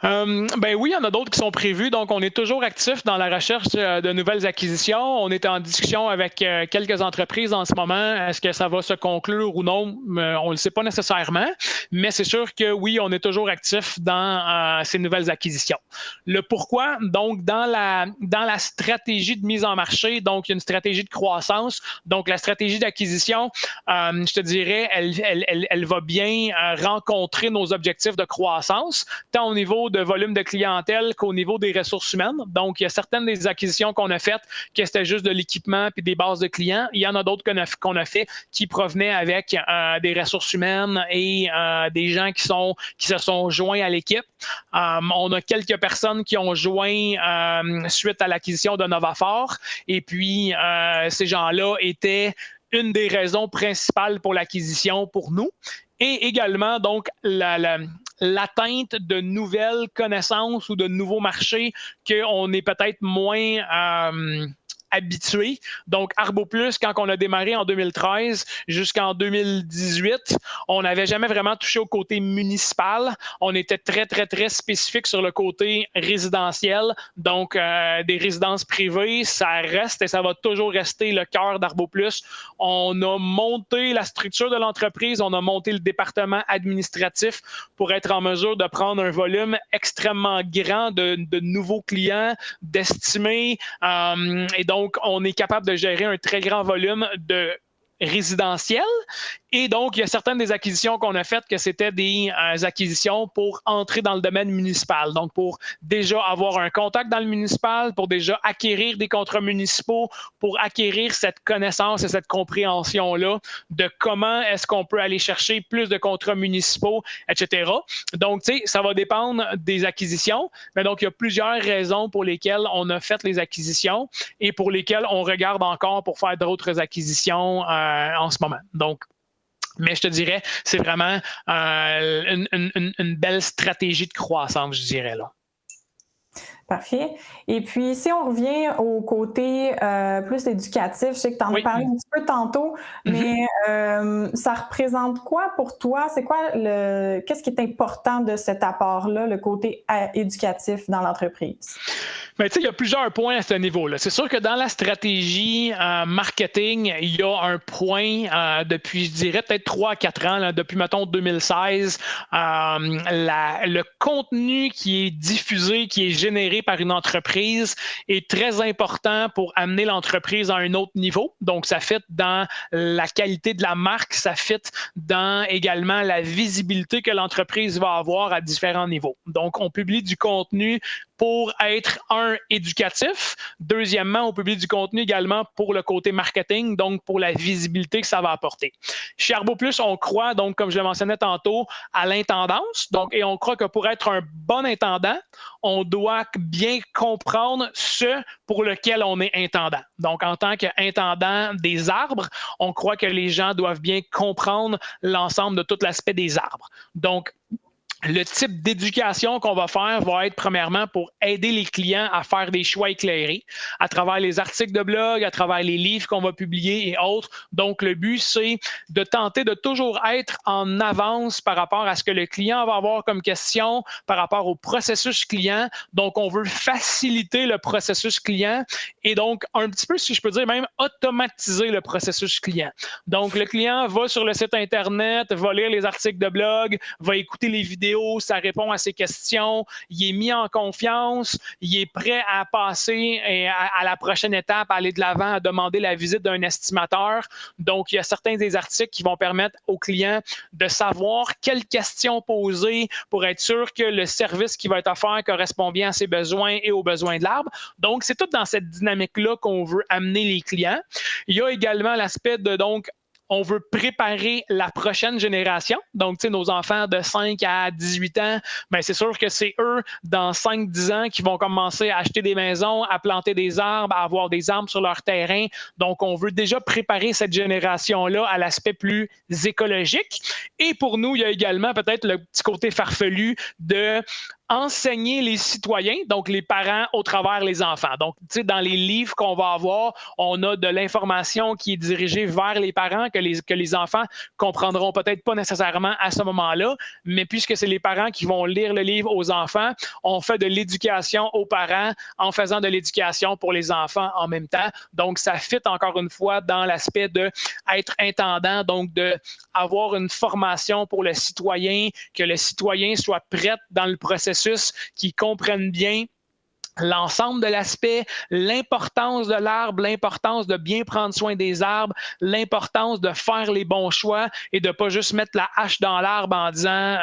Oui, il y en a d'autres qui sont prévus. Donc, on est toujours actif dans la recherche de nouvelles acquisitions. On est en discussion avec quelques entreprises en ce moment. Est-ce que ça va se conclure ou non? On ne le sait pas nécessairement. Mais c'est sûr que oui, on est toujours actif dans ces nouvelles acquisitions. Le pourquoi? Donc, dans la stratégie de mise en marché, donc, il y a une stratégie de croissance. Donc, la stratégie d'acquisition, je te dirais, elle va bien rencontrer nos objectifs de croissance, tant au niveau de volume de clientèle qu'au niveau des ressources humaines. Donc, il y a certaines des acquisitions qu'on a faites que c'était juste de l'équipement puis des bases de clients. Il y en a d'autres qu'on a fait qui provenaient avec des ressources humaines et des gens qui se sont joints à l'équipe. On a quelques personnes qui ont joint suite à l'acquisition de Novafor. Et puis, ces gens-là étaient une des raisons principales pour l'acquisition pour nous. Et également, donc, l'atteinte de nouvelles connaissances ou de nouveaux marchés qu'on est peut-être moins habitué. Donc, ArboPlus, quand on a démarré en 2013 jusqu'en 2018, on n'avait jamais vraiment touché au côté municipal. On était très, très, très spécifique sur le côté résidentiel. Donc, des résidences privées, ça reste et ça va toujours rester le cœur d'ArboPlus. On a monté la structure de l'entreprise, on a monté le département administratif pour être en mesure de prendre un volume extrêmement grand de nouveaux clients, d'estimer. Et donc, on est capable de gérer un très grand volume de résidentiel. Et donc, il y a certaines des acquisitions qu'on a faites que c'était des acquisitions pour entrer dans le domaine municipal. Donc, pour déjà avoir un contact dans le municipal, pour déjà acquérir des contrats municipaux, pour acquérir cette connaissance et cette compréhension-là de comment est-ce qu'on peut aller chercher plus de contrats municipaux, etc. Donc, tu sais, ça va dépendre des acquisitions. Mais donc, il y a plusieurs raisons pour lesquelles on a fait les acquisitions et pour lesquelles on regarde encore pour faire d'autres acquisitions en ce moment. Donc, mais je te dirais, c'est vraiment une belle stratégie de croissance, je dirais là. Parfait. Et puis, si on revient au côté plus éducatif, je sais que tu en as parlé un petit peu tantôt, mais ça représente quoi pour toi? C'est quoi qu'est-ce qui est important de cet apport-là, le côté éducatif dans l'entreprise? Mais tu sais, il y a plusieurs points à ce niveau-là. C'est sûr que dans la stratégie marketing, il y a un point depuis, je dirais, peut-être 3 à 4 ans, là, depuis, mettons, 2016, le contenu qui est diffusé, qui est généré par une entreprise est très important pour amener l'entreprise à un autre niveau. Donc, ça fit dans la qualité de la marque, ça fit dans également la visibilité que l'entreprise va avoir à différents niveaux. Donc, on publie du contenu pour être, éducatif. Deuxièmement, on publie du contenu également pour le côté marketing, donc pour la visibilité que ça va apporter. Chez Arbo Plus, on croit, donc, comme je le mentionnais tantôt, à l'intendance. Donc, et on croit que pour être un bon intendant, on doit bien comprendre ce pour lequel on est intendant. Donc, en tant qu'intendant des arbres, on croit que les gens doivent bien comprendre l'ensemble de tout l'aspect des arbres. Donc, le type d'éducation qu'on va faire va être premièrement pour aider les clients à faire des choix éclairés à travers les articles de blog, à travers les livres qu'on va publier et autres. Donc, le but, c'est de tenter de toujours être en avance par rapport à ce que le client va avoir comme question, par rapport au processus client. Donc, on veut faciliter le processus client et donc, un petit peu, si je peux dire, même automatiser le processus client. Donc, le client va sur le site Internet, va lire les articles de blog, va écouter les vidéos, ça répond à ses questions, il est mis en confiance, il est prêt à passer à la prochaine étape, à aller de l'avant, à demander la visite d'un estimateur. Donc, il y a certains des articles qui vont permettre aux clients de savoir quelles questions poser pour être sûr que le service qui va être offert correspond bien à ses besoins et aux besoins de l'arbre. Donc, c'est tout dans cette dynamique-là qu'on veut amener les clients. Il y a également l'aspect de, donc, on veut préparer la prochaine génération. Donc, tu sais, nos enfants de 5 à 18 ans, bien, c'est sûr que c'est eux, dans 5-10 ans, qui vont commencer à acheter des maisons, à planter des arbres, à avoir des arbres sur leur terrain. Donc, on veut déjà préparer cette génération-là à l'aspect plus écologique. Et pour nous, il y a également peut-être le petit côté farfelu de enseigner les citoyens, donc les parents, au travers les enfants. Donc, tu sais, dans les livres qu'on va avoir, on a de l'information qui est dirigée vers les parents que les enfants comprendront peut-être pas nécessairement à ce moment-là, mais puisque c'est les parents qui vont lire le livre aux enfants, on fait de l'éducation aux parents en faisant de l'éducation pour les enfants en même temps. Donc, ça fit encore une fois dans l'aspect d'être intendant, donc d'avoir une formation pour le citoyen, que le citoyen soit prêt dans le processus, qui comprennent bien l'ensemble de l'aspect, l'importance de l'arbre, l'importance de bien prendre soin des arbres, l'importance de faire les bons choix et de ne pas juste mettre la hache dans l'arbre en disant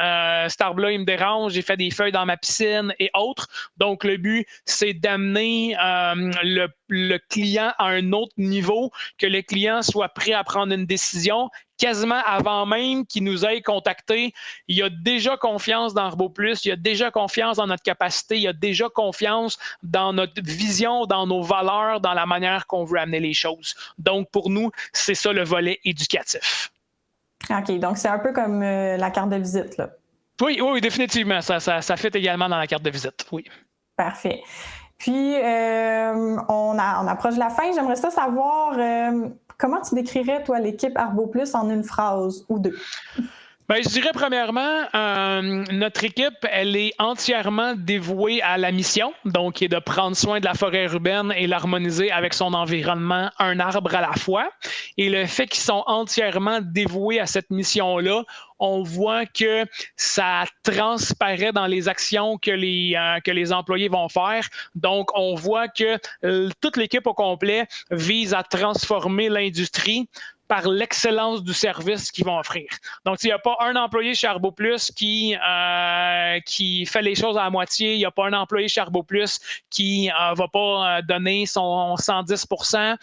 cet arbre-là, il me dérange, j'ai fait des feuilles dans ma piscine et autres. Donc, le but, c'est d'amener le client à un autre niveau, que le client soit prêt à prendre une décision quasiment avant même qu'il nous ait contactés. Il a déjà confiance dans Arbo Plus, il a déjà confiance dans notre capacité, il a déjà confiance dans notre vision, dans nos valeurs, dans la manière qu'on veut amener les choses. Donc, pour nous, c'est ça le volet éducatif. OK, donc c'est un peu comme la carte de visite, là. Oui, définitivement. Ça fit également dans la carte de visite, oui. Parfait. Puis, on approche de la fin. J'aimerais ça savoir comment tu décrirais, toi, l'équipe Arbo Plus en une phrase ou deux? Bien, je dirais premièrement, notre équipe, elle est entièrement dévouée à la mission, donc qui est de prendre soin de la forêt urbaine et l'harmoniser avec son environnement, un arbre à la fois. Et le fait qu'ils sont entièrement dévoués à cette mission-là, on voit que ça transparaît dans les actions que les employés vont faire. Donc, on voit que toute l'équipe au complet vise à transformer l'industrie par l'excellence du service qu'ils vont offrir. Donc, il n'y a pas un employé chez Arbo Plus qui fait les choses à la moitié. Il n'y a pas un employé chez Arbo Plus qui va pas donner son 110%.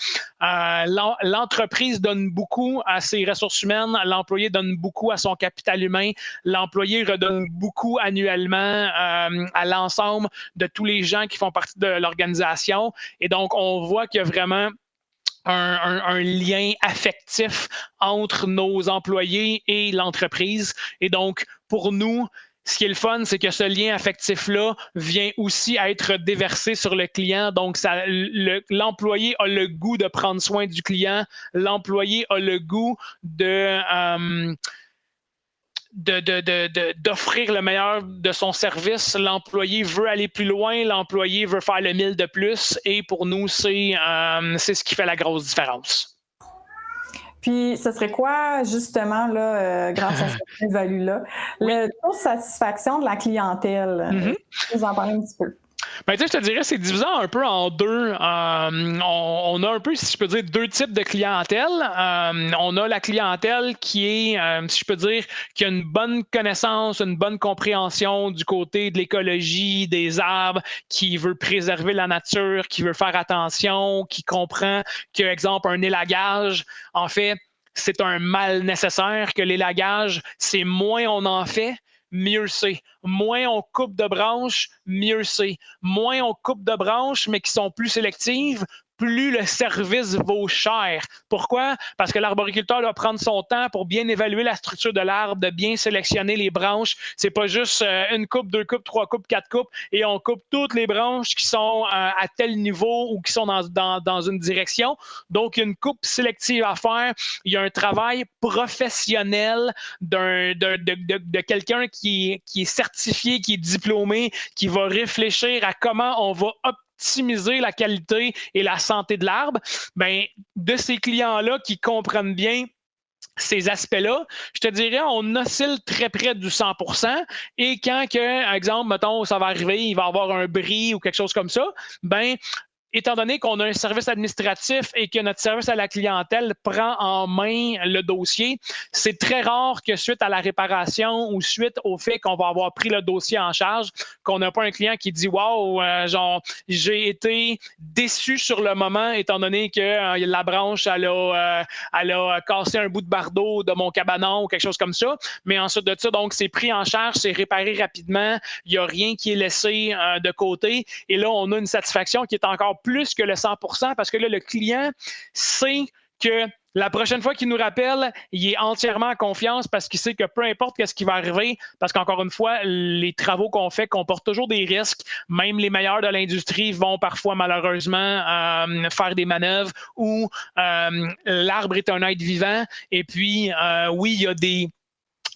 L'entreprise donne beaucoup à ses ressources humaines. L'employé donne beaucoup à son capital humain. L'employé redonne beaucoup annuellement à l'ensemble de tous les gens qui font partie de l'organisation. Et donc, on voit qu'il y a vraiment un lien affectif entre nos employés et l'entreprise. Et donc, pour nous, ce qui est le fun, c'est que ce lien affectif-là vient aussi être déversé sur le client. Donc, l'employé a le goût de prendre soin du client. L'employé a le goût d'offrir le meilleur de son service. L'employé veut aller plus loin, l'employé veut faire le 1000 de plus et pour nous, c'est ce qui fait la grosse différence. Puis, ce serait quoi, justement, là, grâce à cette value-là, le taux de satisfaction de la clientèle? Vous en parlez un petit peu. Ben, tu sais, je te dirais, c'est divisé un peu en deux. On a un peu, si je peux dire, deux types de clientèle. On a la clientèle qui est, si je peux dire, qui a une bonne connaissance, une bonne compréhension du côté de l'écologie, des arbres, qui veut préserver la nature, qui veut faire attention, qui comprend que, exemple, un élagage, en fait, c'est un mal nécessaire, que l'élagage, c'est moins on en fait, mieux c'est. Moins on coupe de branches, mieux c'est. Moins on coupe de branches, mais qui sont plus sélectives, plus le service vaut cher. Pourquoi? Parce que l'arboriculteur doit prendre son temps pour bien évaluer la structure de l'arbre, de bien sélectionner les branches. C'est pas juste une coupe, deux coupes, trois coupes, quatre coupes, et on coupe toutes les branches qui sont à tel niveau ou qui sont dans une direction. Donc, il y a une coupe sélective à faire. Il y a un travail professionnel de quelqu'un qui est certifié, qui est diplômé, qui va réfléchir à comment on va optimiser la qualité et la santé de l'arbre. Ben, de ces clients-là qui comprennent bien ces aspects-là, je te dirais, on oscille très près du 100%. Et quand, par exemple, mettons, ça va arriver, il va y avoir un bris ou quelque chose comme ça, ben, étant donné qu'on a un service administratif et que notre service à la clientèle prend en main le dossier, c'est très rare que suite à la réparation ou suite au fait qu'on va avoir pris le dossier en charge, qu'on n'a pas un client qui dit « Wow, genre, j'ai été déçu sur le moment étant donné que la branche, elle a cassé un bout de bardeau de mon cabanon ou quelque chose comme ça. » Mais ensuite de ça, donc, c'est pris en charge, c'est réparé rapidement, il n'y a rien qui est laissé de côté. Et là, on a une satisfaction qui est encore plus que le 100% parce que là, le client sait que la prochaine fois qu'il nous rappelle, il est entièrement en confiance parce qu'il sait que peu importe ce qui va arriver, parce qu'encore une fois, les travaux qu'on fait comportent toujours des risques. Même les meilleurs de l'industrie vont parfois malheureusement faire des manœuvres où l'arbre est un être vivant. Et puis, oui,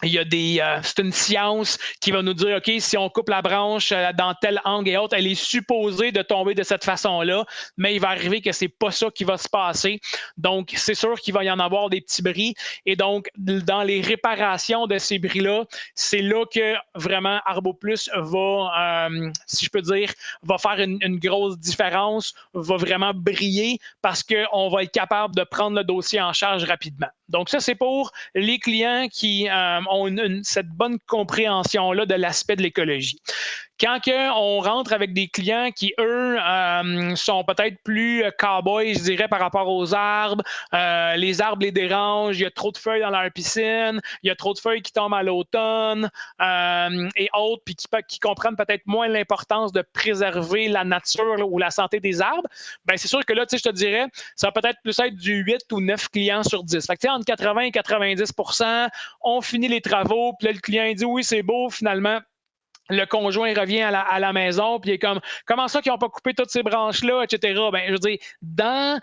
c'est une science qui va nous dire, OK, si on coupe la branche dans tel angle et autre, elle est supposée de tomber de cette façon-là, mais il va arriver que c'est pas ça qui va se passer. Donc, c'est sûr qu'il va y en avoir des petits bris. Et donc, dans les réparations de ces bris-là, c'est là que vraiment ArboPlus va, si je peux dire, va faire une grosse différence, va vraiment briller parce qu'on va être capable de prendre le dossier en charge rapidement. Donc, ça, c'est pour les clients qui ont cette bonne compréhension-là de l'aspect de l'écologie. Quand on rentre avec des clients qui, eux, sont peut-être plus cow-boys, je dirais, par rapport aux arbres, les arbres les dérangent, il y a trop de feuilles dans leur piscine, il y a trop de feuilles qui tombent à l'automne et autres, puis qui comprennent peut-être moins l'importance de préserver la nature là, ou la santé des arbres, ben c'est sûr que là, je te dirais, ça va peut-être plus être du 8 ou 9 clients sur 10. Fait que, entre 80 et 90%, on finit les travaux, puis là, le client dit oui, c'est beau, finalement. Le conjoint revient à la maison, puis il est comme comment ça qu'ils n'ont pas coupé toutes ces branches-là, etc. Ben, je veux dire, dans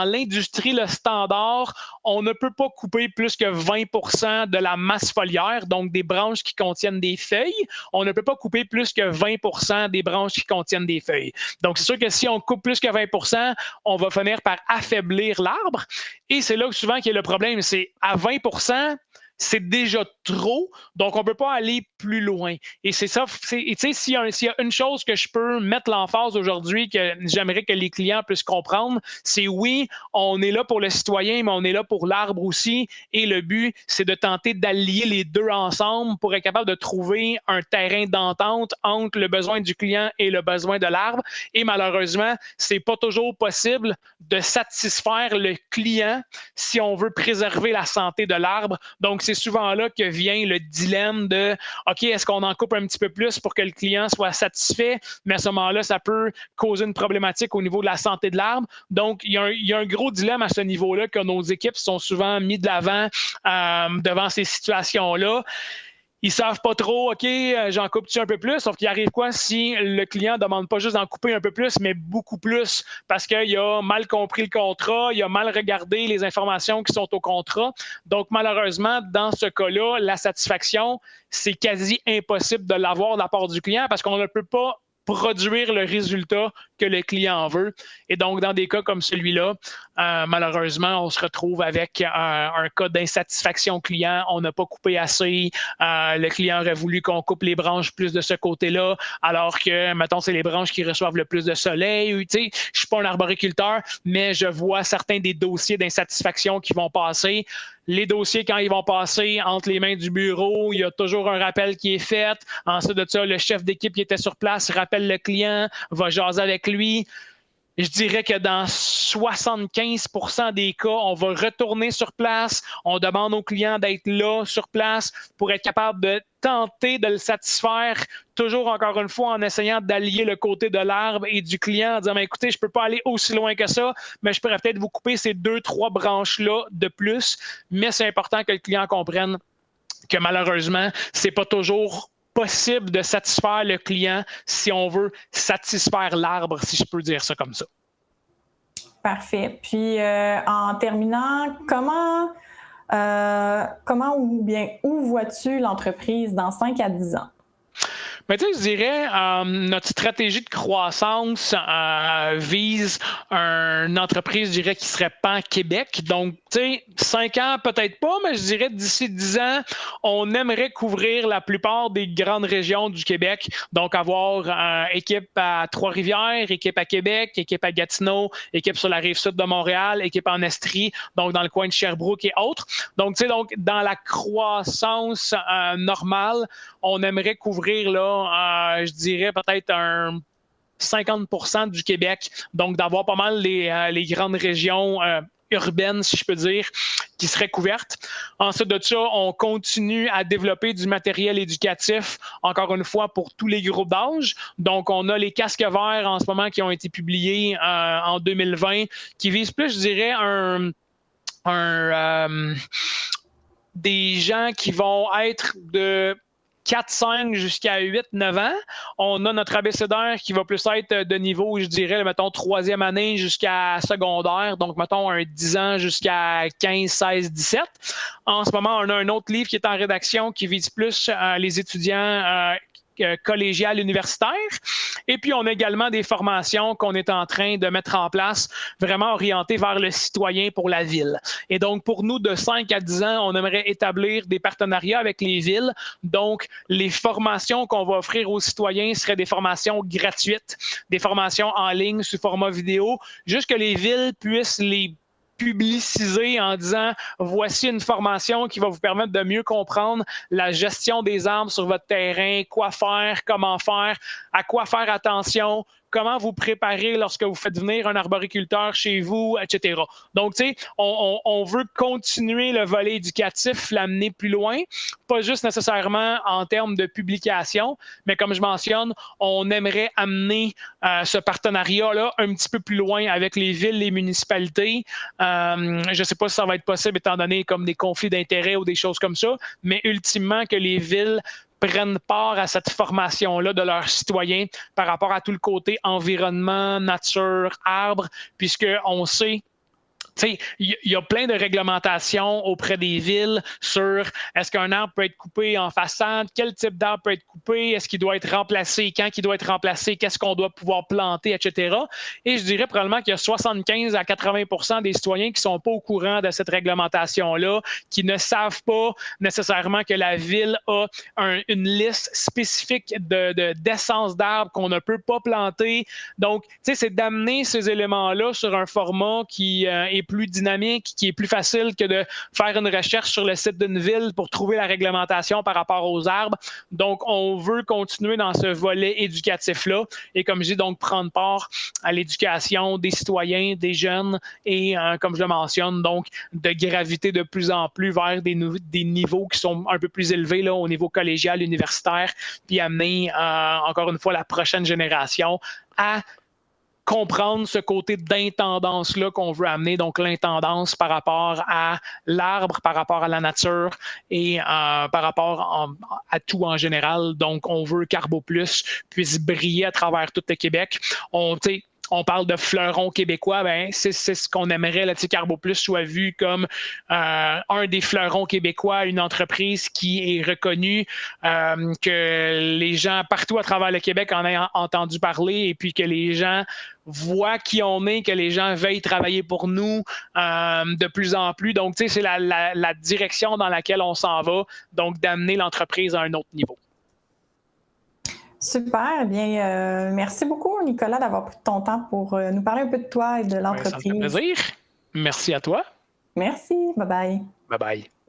l'industrie, le standard, on ne peut pas couper plus que 20% de la masse foliaire, donc des branches qui contiennent des feuilles. On ne peut pas couper plus que 20% des branches qui contiennent des feuilles. Donc, c'est sûr que si on coupe plus que 20%, on va finir par affaiblir l'arbre. Et c'est là que souvent qu'il y a le problème, c'est à 20%, c'est déjà trop, donc on ne peut pas aller plus loin. Et c'est ça, tu sais, s'il y a une chose que je peux mettre l'emphase aujourd'hui, que j'aimerais que les clients puissent comprendre, c'est oui, on est là pour le citoyen, mais on est là pour l'arbre aussi. Et le but, c'est de tenter d'allier les deux ensemble pour être capable de trouver un terrain d'entente entre le besoin du client et le besoin de l'arbre. Et malheureusement, ce n'est pas toujours possible de satisfaire le client si on veut préserver la santé de l'arbre. Donc, c'est souvent là que vient le dilemme de OK, est-ce qu'on en coupe un petit peu plus pour que le client soit satisfait? Mais à ce moment-là, ça peut causer une problématique au niveau de la santé de l'arbre. Donc, il y a un gros dilemme à ce niveau-là que nos équipes sont souvent mis de l'avant devant ces situations-là. Ils ne savent pas trop, OK, j'en coupe-tu un peu plus? Sauf qu'il arrive quoi si le client ne demande pas juste d'en couper un peu plus, mais beaucoup plus parce qu'il a mal compris le contrat, il a mal regardé les informations qui sont au contrat. Donc, malheureusement, dans ce cas-là, la satisfaction, c'est quasi impossible de l'avoir de la part du client parce qu'on ne peut pas produire le résultat que le client veut. Et donc, dans des cas comme celui-là, malheureusement, on se retrouve avec un cas d'insatisfaction client. On n'a pas coupé assez. Le client aurait voulu qu'on coupe les branches plus de ce côté-là, alors que, mettons, c'est les branches qui reçoivent le plus de soleil. Tu sais, je ne suis pas un arboriculteur, mais je vois certains des dossiers d'insatisfaction qui vont passer. Les dossiers, quand ils vont passer entre les mains du bureau, il y a toujours un rappel qui est fait. Ensuite de ça, le chef d'équipe qui était sur place rappelle le client, va jaser avec lui. Je dirais que dans 75% des cas, on va retourner sur place. On demande au client d'être là, sur place, pour être capable de tenter de le satisfaire, toujours encore une fois en essayant d'allier le côté de l'arbre et du client, en disant écoutez, je ne peux pas aller aussi loin que ça, mais je pourrais peut-être vous couper ces 2-3 branches-là de plus. Mais c'est important que le client comprenne que malheureusement, ce n'est pas toujours possible de satisfaire le client si on veut satisfaire l'arbre, si je peux dire ça comme ça. Parfait. Puis, en terminant, comment ou bien où vois-tu l'entreprise dans 5 à 10 ans? Mais tu sais, je dirais, notre stratégie de croissance vise une entreprise, je dirais, qui serait pan-Québec. Donc, tu sais, 5 ans, peut-être pas, mais je dirais d'ici 10 ans, on aimerait couvrir la plupart des grandes régions du Québec. Donc, avoir équipe à Trois-Rivières, équipe à Québec, équipe à Gatineau, équipe sur la Rive-Sud de Montréal, équipe en Estrie, donc dans le coin de Sherbrooke et autres. Donc, tu sais, dans la croissance normale, on aimerait couvrir, là, je dirais peut-être un 50% du Québec. Donc, d'avoir pas mal les grandes régions urbaines, si je peux dire, qui seraient couvertes. Ensuite de ça, on continue à développer du matériel éducatif, encore une fois, pour tous les groupes d'âge. Donc, on a les casques verts en ce moment qui ont été publiés en 2020, qui visent plus, je dirais, des gens qui vont être de 4-5 jusqu'à 8-9 ans. On a notre abécédaire qui va plus être de niveau, je dirais, mettons, 3e année jusqu'à secondaire. Donc, mettons, un 10 ans jusqu'à 15, 16, 17. En ce moment, on a un autre livre qui est en rédaction qui vise plus les étudiants collégiales universitaires. Et puis, on a également des formations qu'on est en train de mettre en place, vraiment orientées vers le citoyen pour la ville. Et donc, pour nous, de 5 à 10 ans, on aimerait établir des partenariats avec les villes. Donc, les formations qu'on va offrir aux citoyens seraient des formations gratuites, des formations en ligne sous format vidéo, juste que les villes puissent les publiciser en disant voici une formation qui va vous permettre de mieux comprendre la gestion des arbres sur votre terrain, quoi faire, comment faire, à quoi faire attention, comment vous préparer lorsque vous faites venir un arboriculteur chez vous, etc. Donc, tu sais, on veut continuer le volet éducatif, l'amener plus loin, pas juste nécessairement en termes de publication, mais comme je mentionne, on aimerait amener ce partenariat-là un petit peu plus loin avec les villes, les municipalités. Je ne sais pas si ça va être possible étant donné comme des conflits d'intérêts ou des choses comme ça, mais ultimement que les villes prennent part à cette formation-là de leurs citoyens par rapport à tout le côté environnement, nature, arbres, puisqu'on sait il y a plein de réglementations auprès des villes sur est-ce qu'un arbre peut être coupé en façade, quel type d'arbre peut être coupé, est-ce qu'il doit être remplacé, quand il doit être remplacé, qu'est-ce qu'on doit pouvoir planter, etc. Et je dirais probablement qu'il y a 75 à 80% des citoyens qui ne sont pas au courant de cette réglementation-là, qui ne savent pas nécessairement que la ville a une liste spécifique d'essences d'arbres qu'on ne peut pas planter. Donc, c'est d'amener ces éléments-là sur un format qui est plus dynamique, qui est plus facile que de faire une recherche sur le site d'une ville pour trouver la réglementation par rapport aux arbres. Donc, on veut continuer dans ce volet éducatif-là et, comme je dis, donc prendre part à l'éducation des citoyens, des jeunes et, comme je le mentionne, donc de graviter de plus en plus vers des niveaux qui sont un peu plus élevés là, au niveau collégial, universitaire, puis amener, encore une fois, la prochaine génération à comprendre ce côté d'intendance-là qu'on veut amener, donc l'intendance par rapport à l'arbre, par rapport à la nature et par rapport à tout en général. Donc, on veut qu'Arbo Plus puisse briller à travers tout le Québec. on parle de fleurons québécois, ben, c'est ce qu'on aimerait, là, Carbo Plus soit vu comme un des fleurons québécois, une entreprise qui est reconnue, que les gens partout à travers le Québec en aient entendu parler et puis que les gens voient qui on est, que les gens veuillent travailler pour nous de plus en plus. Donc, tu sais, c'est la direction dans laquelle on s'en va, donc d'amener l'entreprise à un autre niveau. Super. Eh bien, merci beaucoup, Nicolas, d'avoir pris ton temps pour nous parler un peu de toi et de Ça me fait l'entreprise. plaisir. Merci à toi. Merci. Bye bye. Bye bye.